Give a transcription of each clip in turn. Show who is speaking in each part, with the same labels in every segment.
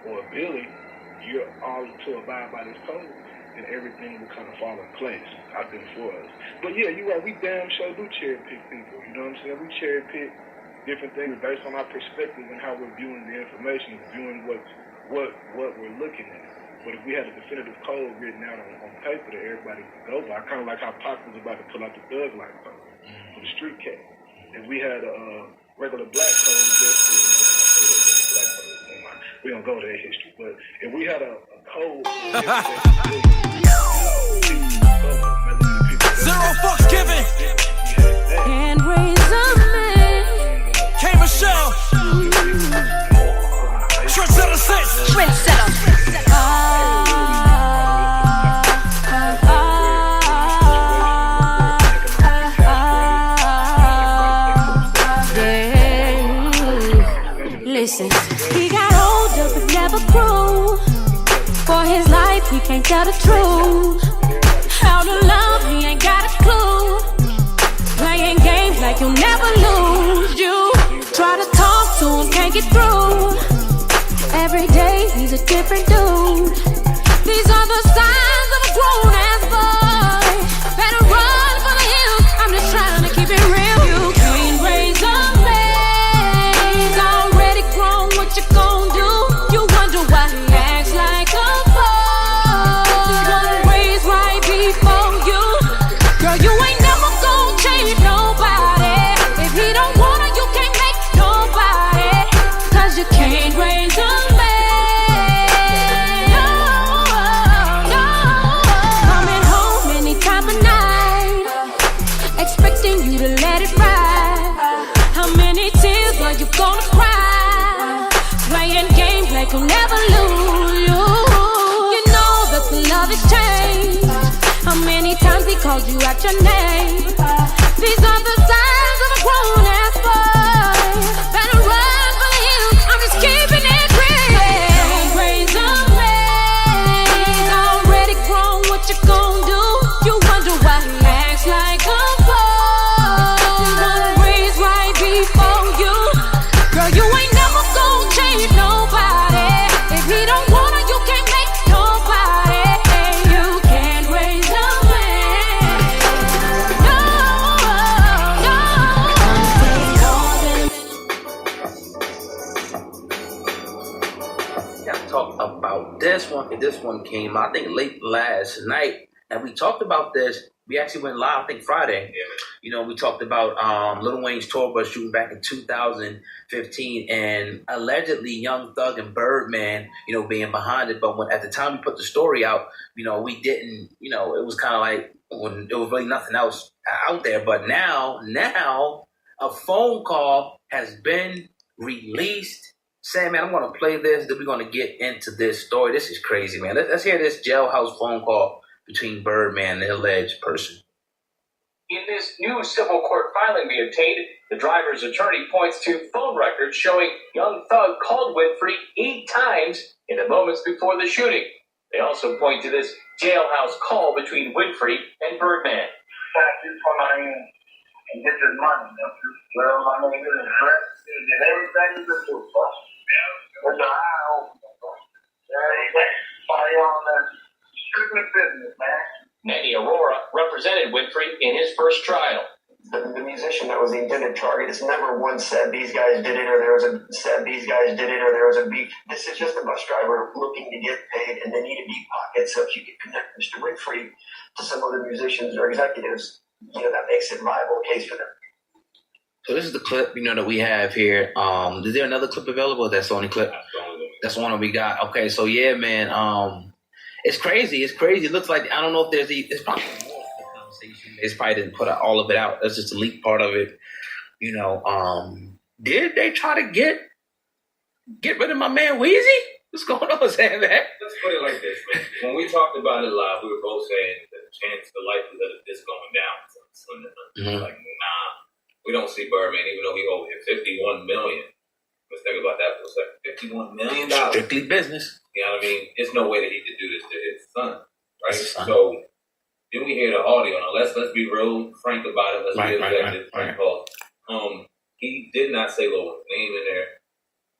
Speaker 1: or a Billy, you're all to abide by this code, and everything will kind of fall in place, I think, for us. But yeah, you're right, we damn sure do cherry pick people, you know what I'm saying? We cherry pick different things based on our perspective and how we're viewing the information, viewing what we're looking at. But if we had a definitive code written out on paper that everybody could go by, kind of like how Pac was about to pull out the thug life code for the street cat. If we had a regular black code, we don't go to that history, but if we had a code,
Speaker 2: zero fucks given.
Speaker 3: Can't raise a man.
Speaker 2: K. Michelle. Trendsetter 6.
Speaker 3: Trendsetter. Listen, he got older but never grew. For his life, he can't tell the truth. How to love, he ain't got a clue. Playing games like you'll never lose. You try to talk to him, can't get through. Every day, he's a different dude. These are the signs of a grown-ass boy. Better run for the hills, I'm just trying to keep it real. You can't raise a man. He's already grown, what you gon' do? You wonder why he acts like a boy. He's gonna raise right before you. Girl, you ain't never gon' change nobody. If he don't wanna, you can't make nobody. Cause you can't raise a man. No, no. Coming home any time of night, expecting you to let it ride. How many tears are you gonna cry? Playing games like you'll never lose. You know that the love has changed. How many times he called you out your name? These are the signs of a grown-ass boy. Better run for the hills, I'm just keeping it real. Can't raise a man. He's already grown, what you gon' do? You wonder why he acts like a boy. He's gonna raise right before you. Girl, you ain't never gon' change nobody. If he don't wanna, you can't make nobody. You can't raise a man. No, no.
Speaker 4: Gotta talk about this one. This one came out, I think, late last night, and we talked about this. We actually went live, I think, Friday. You know, we talked about Lil Wayne's tour bus shooting back in 2015, and allegedly Young Thug and Birdman, you know, being behind it. But when at the time we put the story out, you know, we didn't. You know, it was kind of like when there was really nothing else out there. But now a phone call has been released. Sam, man, I'm going to play this, then we're going to get into this story. This is crazy, man. Let's hear this jailhouse phone call between Birdman and the alleged person.
Speaker 5: In this new civil court filing we obtained, the driver's attorney points to phone records showing Young Thug called Winfrey 8 times in the moments before the shooting. They also point to this jailhouse call between Winfrey and Birdman.
Speaker 6: And this is money. Well, my name is Brett. Everything is the truth, boss. With the eye open. Everybody on that strictly business, man.
Speaker 5: Manny Aurora represented Winfrey in his first trial.
Speaker 7: The musician that was the intended target has never once said these guys did it or there was a beef. This is just a bus driver looking to get paid and they need a deep pocket. So if you can connect Mr. Winfrey to some other musicians or executives, you know, that makes it a viable case for them.
Speaker 4: So this is the clip, you know, that we have here. Is there another clip available? That's the only clip. That's the one that we got. Okay, so yeah, man. It's crazy. It's crazy. It looks like I don't know if there's it's probably more of the conversation. It's probably didn't put all of it out. That's just a leak part of it. You know, did they try to get rid of my man Weezy? What's going on, Sam?
Speaker 8: Let's put it like this, man. When we talked about it live, we were both saying the chance, the likelihood of this going down is slim to none. Like, nah, we don't see Birdman, even though he over here $51 million. Let's think about that for a second. $51 million.
Speaker 4: Strictly business.
Speaker 8: You know what I mean? There's no way that he could do this to his son, right? So then we hear the audio. Now let's be real frank about it. Let's be objective. He did not say Lil Wayne's name in there.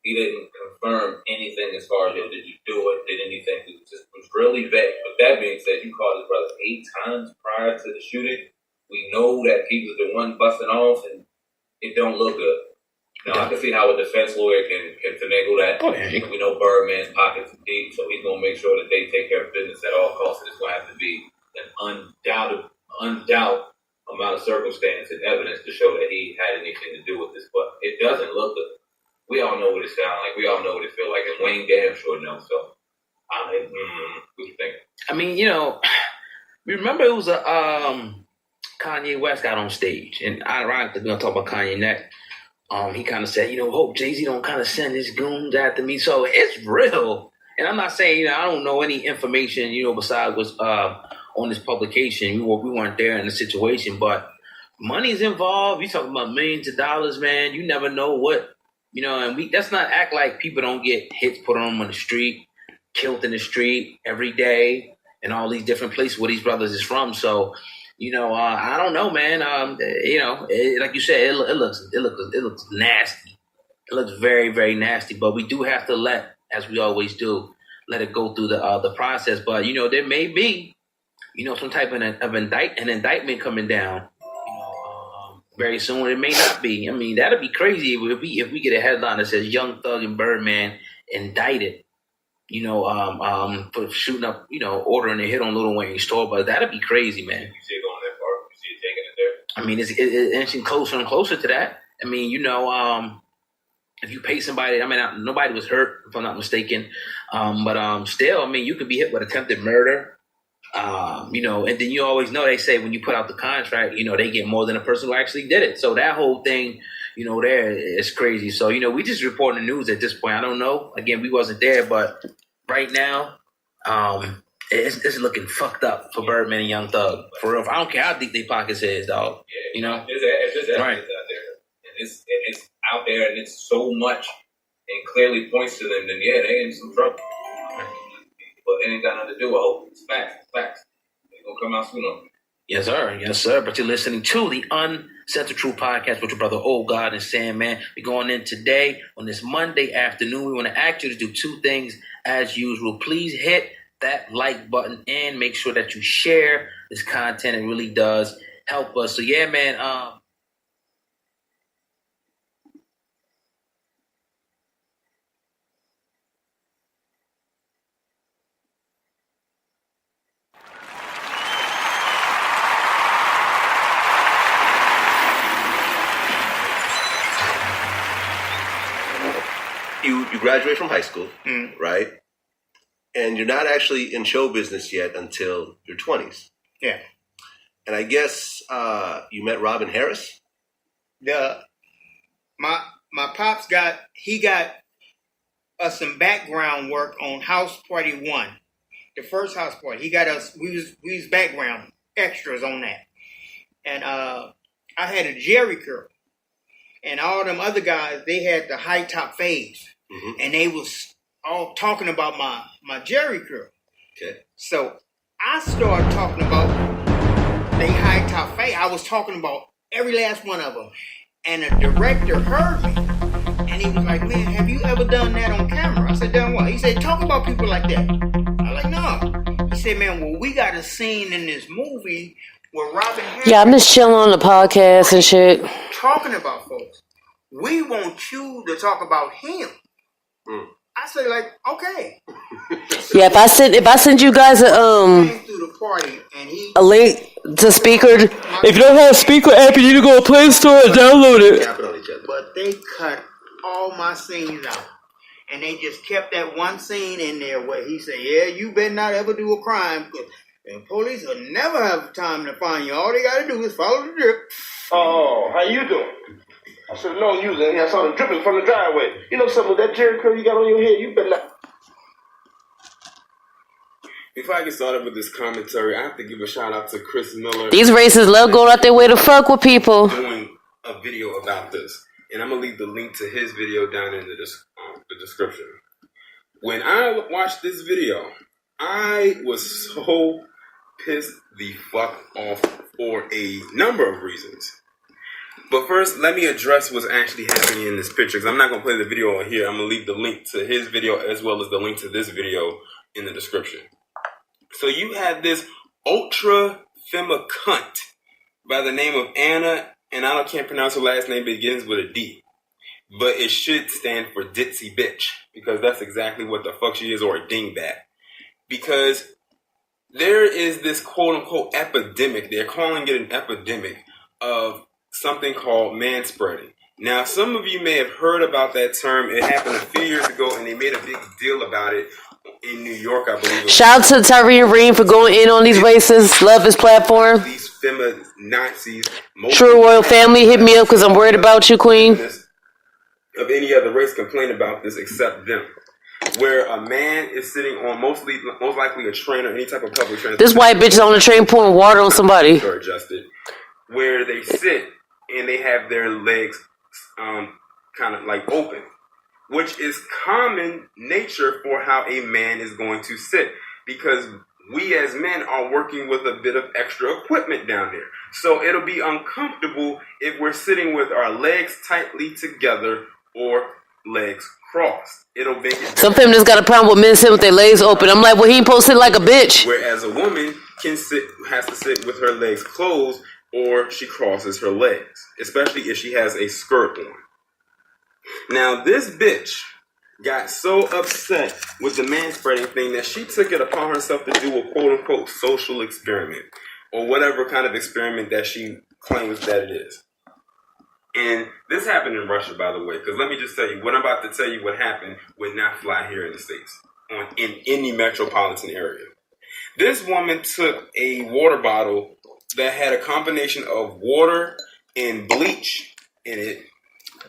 Speaker 8: He didn't confirm anything as far as, did you do it? Did anything? It was really vague. But that being said, you called his brother 8 times prior to the shooting. We know that he was the one busting off, and it don't look good. Now, I can see how a defense lawyer can finagle that.
Speaker 4: Oh, yeah.
Speaker 8: We know Birdman's pockets are deep, so he's going to make sure that they take care of business at all costs. And it's going to have to be an undoubted amount of circumstance and evidence to show that he had anything to do with this. But it doesn't look good. We all know what it sounds like. We all know what it feels like. And Wayne damn sure knows. So, what do you think?
Speaker 4: I mean, you know, remember it was a Kanye West got on stage. And ironically, we're going to talk about Kanye next. He kind of said, hope Jay-Z don't kind of send his goons after me. So it's real. And I'm not saying, I don't know any information, besides what's on this publication. We weren't there in the situation, but money's involved. You're talking about millions of dollars, man. You never know what, and let's not act like people don't get hits put on them on the street, killed in the street every day, and all these different places where these brothers is from. So, I don't know, man. Like you said, it looks nasty. It looks very, very nasty. But we do have to as we always do, let it go through the process. But there may be, some type of an indictment coming down, very soon. It may not be. I mean, that'd be crazy if we get a headline that says Young Thug and Birdman indicted. For shooting up, ordering a hit on Lil Wayne's tour, but that'd be crazy, man.
Speaker 8: You see it going that far? You see it taking it there?
Speaker 4: I mean, it's inching closer and closer to that. I mean, if you pay somebody, nobody was hurt, if I'm not mistaken. But still, I mean, you could be hit with attempted murder. And then you always know, they say when you put out the contract, they get more than a person who actually did it. So that whole thing, there is crazy. So, we just reporting the news at this point. I don't know. Again, we wasn't there, but right now, it's looking fucked up for Birdman and Young Thug. For real. I don't care how deep their pockets is, dog.
Speaker 8: Yeah, there's evidence
Speaker 4: right
Speaker 8: out there. And it's out there, and it's so much, and clearly points to them, then they in some trouble. But it ain't got nothing to do with hope. It's facts. They're going to come out sooner.
Speaker 4: Yes, sir. But you're listening to the Uncensored Truth Podcast with your brother, Old God and Sandman. We're going in today on this Monday afternoon. We want to ask you to do 2 things as usual. Please hit that like button and make sure that you share this content. It really does help us. So, yeah, man.
Speaker 9: You graduate from high school, right? And you're not actually in show business yet until your 20s.
Speaker 10: Yeah.
Speaker 9: And I guess you met Robin Harris?
Speaker 10: My pops got us some background work on House Party 1. The first house party. He got us, we was background extras on that. And I had a Jerry curl. And all them other guys, they had the high top fades. Mm-hmm. And they was all talking about my Jerry curl.
Speaker 9: Okay.
Speaker 10: So I started talking about they high top fade. I was talking about every last one of them. And the director heard me. And he was like, man, have you ever done that on camera? I said, done what? He said, talk about people like that. I was like, no. He said, man, well, we got a scene in this movie where Robin Harris...
Speaker 11: Yeah, I'm just chilling on the podcast and shit.
Speaker 10: Talking about folks. We want you to talk about him. I say, like, okay. So
Speaker 11: yeah, if I send you guys a link to speaker, if you don't have a speaker app, you need to go to Play Store and download it.
Speaker 10: But they cut all my scenes out. And they just kept that one scene in there where he said, yeah, you better not ever do a crime, because the police will never have time to find you. All they got to do is follow the drip.
Speaker 6: Oh, how you doing? I should have known you was in here. I saw them dripping from the driveway. You know something, that Jerry curl you got on your head, you better not.
Speaker 12: Before I get started with this commentary, I have to give a shout out to Chris Miller.
Speaker 11: These racists love going out their way to fuck with people.
Speaker 12: Doing a video about this. And I'm going to leave the link to his video down in the description. When I watched this video, I was so pissed the fuck off for a number of reasons. But first, let me address what's actually happening in this picture, because I'm not going to play the video on here. I'm going to leave the link to his video as well as the link to this video in the description. So you have this ultra fema cunt by the name of Anna, and I can't pronounce her last name, but it begins with a D. But it should stand for ditzy bitch, because that's exactly what the fuck she is, or a dingbat. Because there is this quote-unquote epidemic, they're calling it an epidemic, of something called manspreading. Now, some of you may have heard about that term. It happened a few years ago, and they made a big deal about it in New York, I believe.
Speaker 11: Shout out to Tyree Ream for going in on these racists. Love his platform.
Speaker 12: These Nazis.
Speaker 11: True Royal Family, hit me up because I'm worried about you, Queen.
Speaker 12: Of any other race complain about this except them. Where a man is sitting on most likely a train or any type of public transport.
Speaker 11: This white bitch is on the train pouring water on somebody.
Speaker 12: Adjusted. Where they sit and they have their legs kind of like open, which is common nature for how a man is going to sit, because we as men are working with a bit of extra equipment down there. So it'll be uncomfortable if we're sitting with our legs tightly together or legs crossed. It'll make it.
Speaker 11: Some feminists got a problem with men sitting with their legs open. I'm like, well, he ain't supposed to sit like a bitch.
Speaker 12: Whereas a woman has to sit with her legs closed, or she crosses her legs, especially if she has a skirt on. Now, this bitch got so upset with the manspreading thing that she took it upon herself to do a quote-unquote social experiment, or whatever kind of experiment that she claims that it is. And this happened in Russia, by the way, because let me just tell you, what I'm about to tell you what happened would not fly here in the States, in any metropolitan area. This woman took a water bottle that had a combination of water and bleach in it.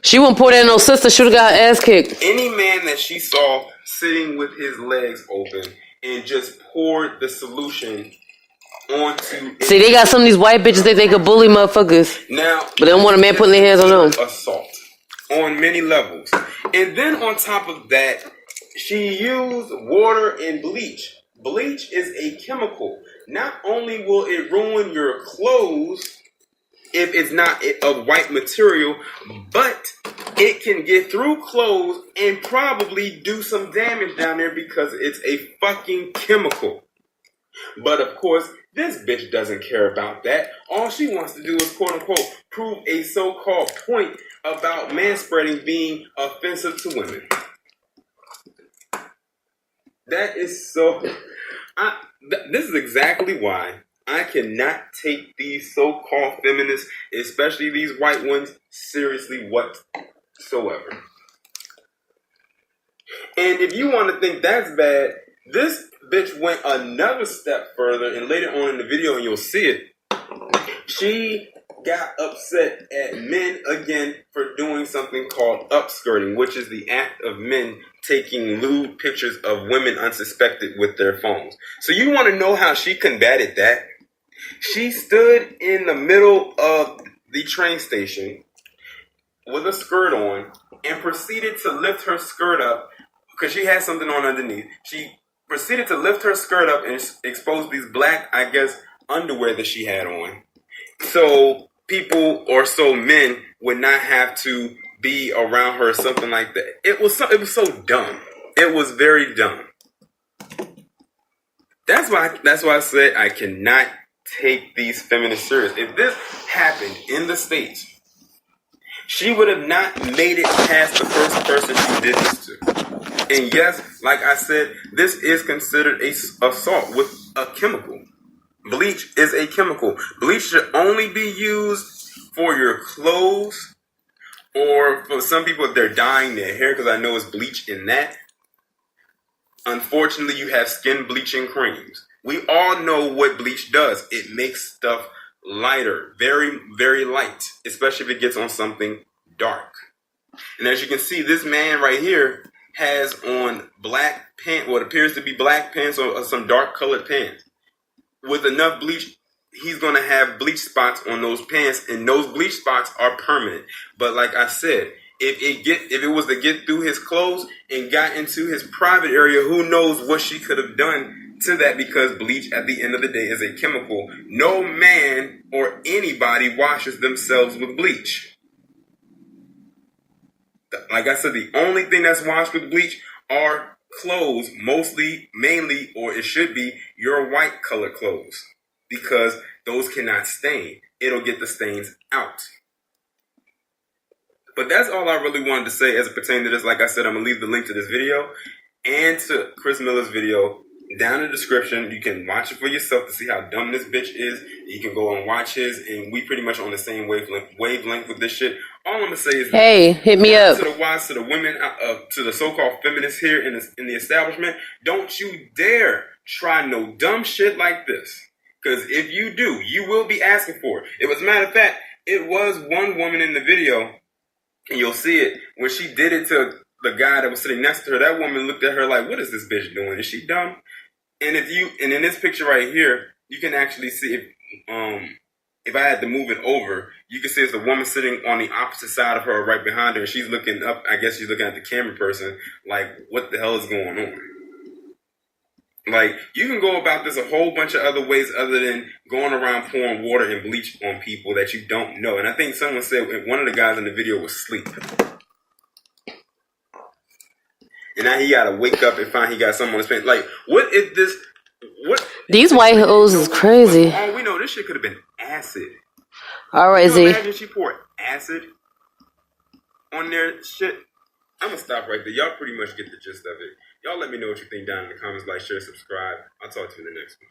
Speaker 11: She wouldn't pour that in no sister. She would have got her ass kicked.
Speaker 12: Any man that she saw sitting with his legs open and just poured the solution onto.
Speaker 11: See, they got some of these white bitches that they could bully motherfuckers.
Speaker 12: Now,
Speaker 11: but they don't want a man putting their hands on them.
Speaker 12: Assault on many levels. And then on top of that, she used water and bleach. Bleach is a chemical. Not only will it ruin your clothes if it's not of white material, but it can get through clothes and probably do some damage down there because it's a fucking chemical. But of course, this bitch doesn't care about that. All she wants to do is, quote unquote, prove a so-called point about manspreading being offensive to women. That is so... this is exactly why I cannot take these so-called feminists, especially these white ones, seriously whatsoever. And if you want to think that's bad, this bitch went another step further, and later on in the video, and you'll see it, she got upset at men again for doing something called upskirting, which is the act of men taking lewd pictures of women unsuspected with their phones. So you want to know how she combated that? She stood in the middle of the train station with a skirt on and proceeded to lift her skirt up because she had something on underneath. She proceeded to lift her skirt up and expose these black, I guess, underwear that she had on. So people or so men would not have to be around her or something like that. It was so dumb. It was very dumb. That's why I said I cannot take these feminists serious. If this happened in the States, she would have not made it past the first person she did this to. And yes, like I said, this is considered a assault with a chemical. Bleach is a chemical. Bleach should only be used for your clothes, or for some people if they're dyeing their hair, because I know it's bleach in that. Unfortunately, you have skin bleaching creams. We all know what bleach does. It makes stuff lighter, very, very light, especially if it gets on something dark. And as you can see, this man right here has on black pants, what appears to be black pants or some dark colored pants. With enough bleach, he's going to have bleach spots on those pants, and those bleach spots are permanent. But like I said, if it was to get through his clothes and got into his private area, who knows what she could have done to that, because bleach at the end of the day is a chemical. No man or anybody washes themselves with bleach. like I said, the only thing that's washed with bleach are clothes, mainly, or it should be your white color clothes, because those cannot stain. It'll get the stains out. But that's all I really wanted to say as it pertains to this. Like I said, I'm going to leave the link to this video and to Chris Miller's video down in the description. You can watch it for yourself to see how dumb this bitch is. You can go and watch his, and we pretty much on the same wavelength with this shit. All I'm going to say is,
Speaker 11: hey, hit me up.
Speaker 12: To the wives, to the women, to the so-called feminists here in the establishment, don't you dare try no dumb shit like this. Because if you do, you will be asking for it. It was, matter of fact, it was one woman in the video, and you'll see it, when she did it to the guy that was sitting next to her, that woman looked at her like, what is this bitch doing? Is she dumb? And in this picture right here, you can actually see if I had to move it over, you can see it's the woman sitting on the opposite side of her, right behind her, and she's looking up. I guess she's looking at the camera person, like, what the hell is going on? Like, you can go about this a whole bunch of other ways other than going around pouring water and bleach on people that you don't know. And I think someone said one of the guys in the video was asleep. And now he gotta wake up and find he got someone on his face. Like, what is this? What?
Speaker 11: These white hoes is crazy.
Speaker 12: Oh, we know this shit could have been acid.
Speaker 11: All right,
Speaker 12: Z.
Speaker 11: Imagine
Speaker 12: she poured acid on their shit. I'm gonna stop right there. Y'all pretty much get the gist of it. Y'all let me know what you think down in the comments. Like, share, subscribe. I'll talk to you in the next one.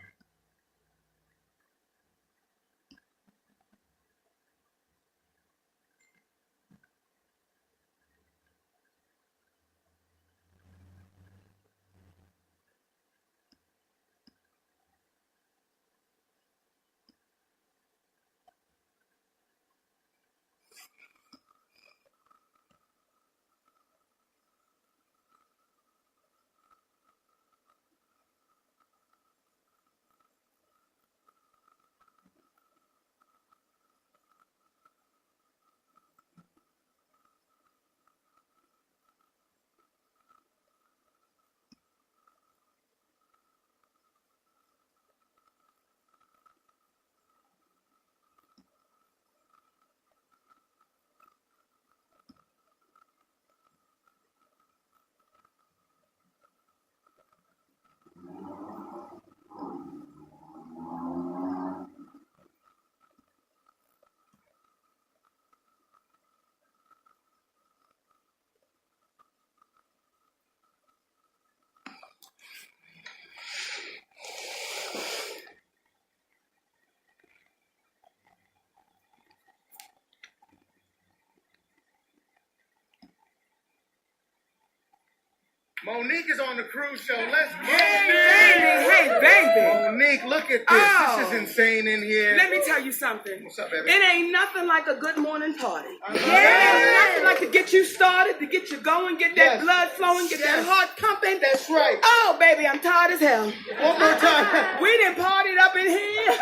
Speaker 13: Monique is on the cruise show. Let's get
Speaker 14: Hey, baby.
Speaker 13: Monique, look at this. This is insane in here.
Speaker 14: Let me tell you something.
Speaker 13: What's up, baby?
Speaker 14: It ain't nothing like a good morning party. It ain't nothing like to get you started, to get you going, get that blood flowing, get that heart pumping.
Speaker 13: That's right.
Speaker 14: Oh, baby, I'm tired as hell.
Speaker 13: One more time.
Speaker 14: We done partied up in here.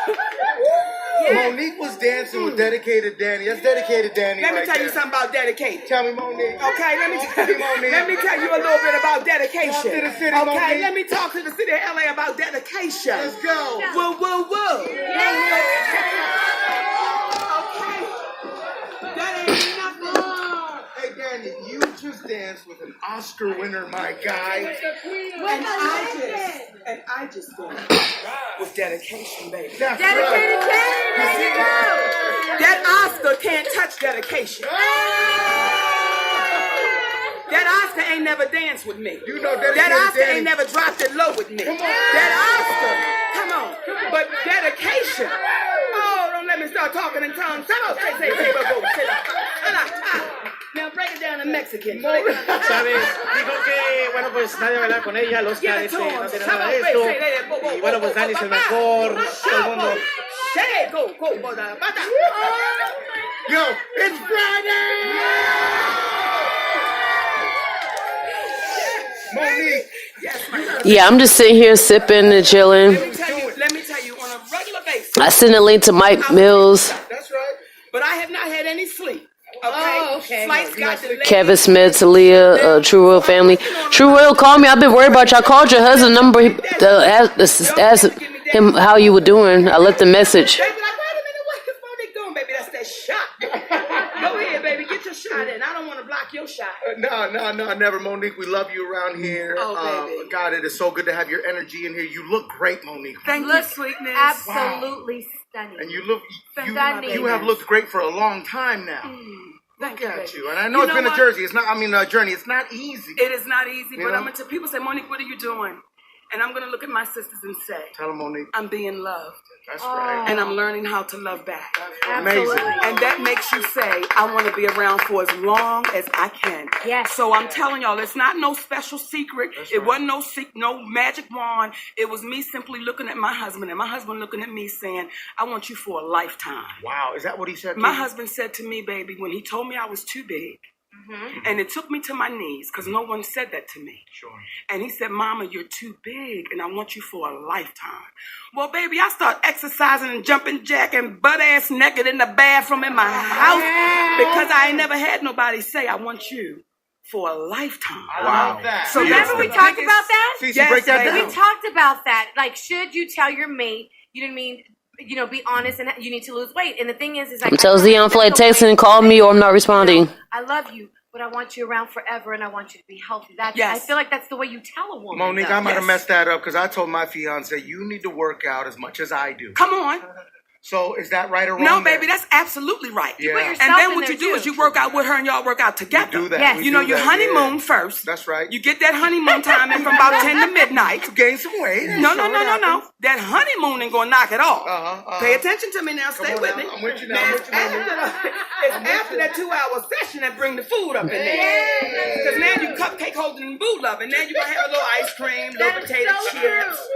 Speaker 13: Monique was dancing with Dedicated Danny. That's Dedicated Danny.
Speaker 14: Let me tell you something about dedicated.
Speaker 13: Tell me, Monique.
Speaker 14: Okay, let me tell you a little bit about dedication.
Speaker 13: Talk to the city,
Speaker 14: okay,
Speaker 13: Monique.
Speaker 14: let me talk to the city of LA about dedication.
Speaker 13: Let's go.
Speaker 14: Woo, woo, woo.
Speaker 13: Yeah.
Speaker 14: Okay. That ain't nothing.
Speaker 13: Hey, Danny, you just danced with an Oscar winner, my guy.
Speaker 14: And I just danced with dedication, baby.
Speaker 13: That's
Speaker 14: Dedicated
Speaker 13: right.
Speaker 14: Danny. That Oscar can't touch dedication. That Oscar ain't never danced with me.
Speaker 13: You know
Speaker 14: that Oscar
Speaker 13: Danny.
Speaker 14: ain't never dropped it low with me.
Speaker 13: Come on.
Speaker 14: That Oscar, come on. But dedication. Oh, don't let me start talking in tongues. Come on, say, go. Now break it down in Mexican.
Speaker 15: ¿Sabes? Dijo que, bueno, pues nadie va a bailar con ella, los Oscar no tiene nada de esto. Y bueno, pues Dani es el mejor, todo el mundo.
Speaker 13: Yo, it's Friday! Monique.
Speaker 11: Yeah, I'm just sitting here sipping and chilling.
Speaker 14: Let me tell you, on a regular basis.
Speaker 11: I sent a link to Mike Mills.
Speaker 14: That's right. But I have not had any sleep. Okay. Flights got delayed.
Speaker 11: Kevin Smith, Talia, True Royal family. True Royal called me. I've been worried about you. I called your husband number. Asked him how you were doing. I left the message.
Speaker 14: Wait a minute, what is Monique doing, baby? That's that shot. Go ahead, baby. Get your your shot in. I don't want to block your shot.
Speaker 13: No, never. Monique, we love you around here.
Speaker 14: Oh, baby.
Speaker 13: God, it is so good to have your energy in here. You look great, Monique.
Speaker 14: Thank you, sweetness.
Speaker 16: Absolutely stunning.
Speaker 13: And you look,
Speaker 16: Stunning.
Speaker 13: you have looked great for a long time now.
Speaker 14: Thank
Speaker 13: Look at
Speaker 14: you.
Speaker 13: you. And I know it's been a journey. It's not, journey. It's not easy.
Speaker 14: It is not easy,
Speaker 13: You
Speaker 14: but
Speaker 13: know?
Speaker 14: I'm going to, people say, Monique, what are you doing? And I'm going to look at my sisters and say,
Speaker 13: Tell them, Monique.
Speaker 14: I'm being loved.
Speaker 13: That's right.
Speaker 14: And I'm learning how to love back.
Speaker 13: Amazing.
Speaker 14: And that makes you say, I want to be around for as long as I can.
Speaker 16: Yes.
Speaker 14: So I'm telling y'all, it's not no special secret. It wasn't no magic wand. It was me simply looking at my husband and my husband looking at me saying, I want you for a lifetime.
Speaker 13: Wow. Is that what he said to
Speaker 14: My
Speaker 13: you?
Speaker 14: husband said to me, baby, when he told me I was too big, and it took me to my knees because no one said that to me.
Speaker 13: Sure.
Speaker 14: And he said, Mama, you're too big and I want you for a lifetime. Well, baby, I start exercising and jumping jack and butt ass naked in the bathroom in my house because I ain't never had nobody say, I want you for a lifetime.
Speaker 13: I love that.
Speaker 14: So
Speaker 16: Remember we talked about that?
Speaker 13: Cece, break that down.
Speaker 16: We talked about that. Like, should you tell your mate, you know what I mean? You know, be honest and you need to lose weight. And the thing is like,
Speaker 11: Tell Z I'm flight texting and call me or I'm not responding.
Speaker 16: I love you, but I want you around forever and I want you to be healthy. That's
Speaker 14: Yes.
Speaker 16: I feel like that's the way you tell a woman.
Speaker 13: Monique,
Speaker 16: though.
Speaker 13: I might have messed that up because I told my fiance, you need to work out as much as I do.
Speaker 14: Come on.
Speaker 13: So is that right or wrong?
Speaker 14: No,
Speaker 13: there?
Speaker 14: baby, that's absolutely right.
Speaker 13: You put
Speaker 16: yourself
Speaker 14: And then
Speaker 16: in
Speaker 14: what
Speaker 16: there,
Speaker 14: you do
Speaker 16: too.
Speaker 14: is you work out with her and y'all work out together.
Speaker 13: We do that.
Speaker 16: Yes.
Speaker 13: We
Speaker 14: You know,
Speaker 13: do
Speaker 14: you
Speaker 13: that,
Speaker 14: honeymoon
Speaker 13: yeah.
Speaker 14: first.
Speaker 13: That's right.
Speaker 14: You get that honeymoon time in from about 10 to midnight.
Speaker 13: To gain some weight.
Speaker 14: No. That honeymoon ain't gonna knock it off. Pay attention to me now. Stay
Speaker 13: on
Speaker 14: with
Speaker 13: now.
Speaker 14: me.
Speaker 13: I'm with you now.
Speaker 14: It's after that 2-hour session that bring the food up in there. Because now you cupcake holding boo love, and now you gonna have a little ice cream, little potato chips.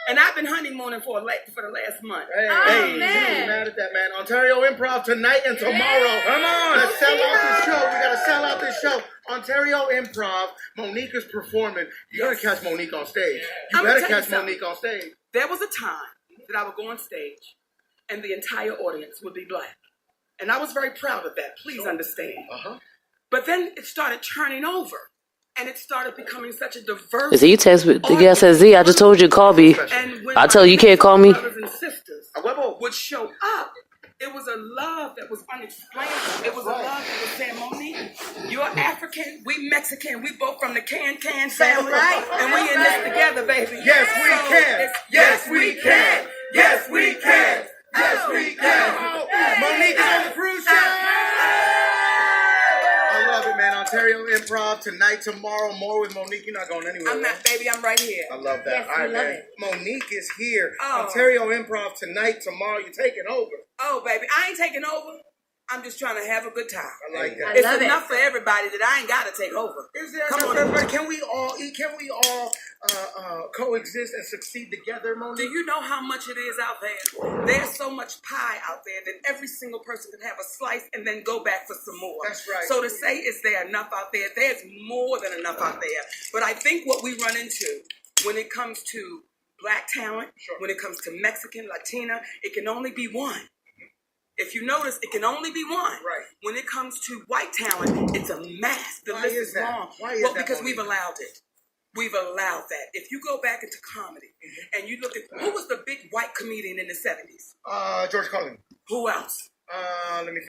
Speaker 14: And I've been honeymooning for the last month.
Speaker 13: Hey, you mad at that, man. Ontario Improv tonight and tomorrow. Come on. Let's sell out this show. We got to sell out this show. Ontario Improv. Monique is performing. You got to catch Monique on stage. You
Speaker 14: I'ma
Speaker 13: better
Speaker 14: tell you
Speaker 13: catch
Speaker 14: something.
Speaker 13: Monique on stage.
Speaker 14: There was a time that I would go on stage and the entire audience would be black. And I was very proud of that. Please understand. But then it started turning over. And it started becoming such a diverse.
Speaker 11: Z text with the guy says Z. I just told you to call me.
Speaker 14: And when
Speaker 11: I tell you can't call me.
Speaker 14: brothers and sisters would show up, it was a love that was unexplainable. It was a love that was saying, Monique, you're African, we Mexican, we both from the Can family, and we in this together, baby.
Speaker 13: Yes, we can. Yes, we can. Yes, we can. Yes, we can. Monique is on the cruise ship. I love it, man. Ontario Improv tonight, tomorrow. More with Monique. You're not going anywhere.
Speaker 14: I'm not, baby. I'm right here.
Speaker 13: I love that.
Speaker 16: Yes,
Speaker 13: All right,
Speaker 16: we love
Speaker 13: man.
Speaker 16: it.
Speaker 13: Monique is here.
Speaker 14: Oh.
Speaker 13: Ontario Improv tonight, tomorrow. You're taking over.
Speaker 14: Oh, baby, I ain't taking over. I'm just trying to have a good time.
Speaker 13: I like that.
Speaker 14: It's enough for everybody that I ain't got to take over.
Speaker 13: Is there
Speaker 14: Come
Speaker 13: enough
Speaker 14: on.
Speaker 13: for everybody? Can we all eat? Can we all coexist and succeed together, Monique?
Speaker 14: Do you know how much it is out there? There's so much pie out there that every single person can have a slice and then go back for some more.
Speaker 13: That's right.
Speaker 14: So to say, is there enough out there? There's more than enough out there. But I think what we run into when it comes to black talent, when it comes to Mexican, Latina, it can only be one. If you notice, it can only be one.
Speaker 13: Right.
Speaker 14: When it comes to white talent, it's a mass. The list is long.
Speaker 13: Why is
Speaker 14: Well,
Speaker 13: that,
Speaker 14: because
Speaker 13: Monique?
Speaker 14: we've allowed it. We've allowed that. If you go back into comedy and you look at who was the big white comedian in the 70s?
Speaker 13: George Carlin.
Speaker 14: Who else?
Speaker 13: Let me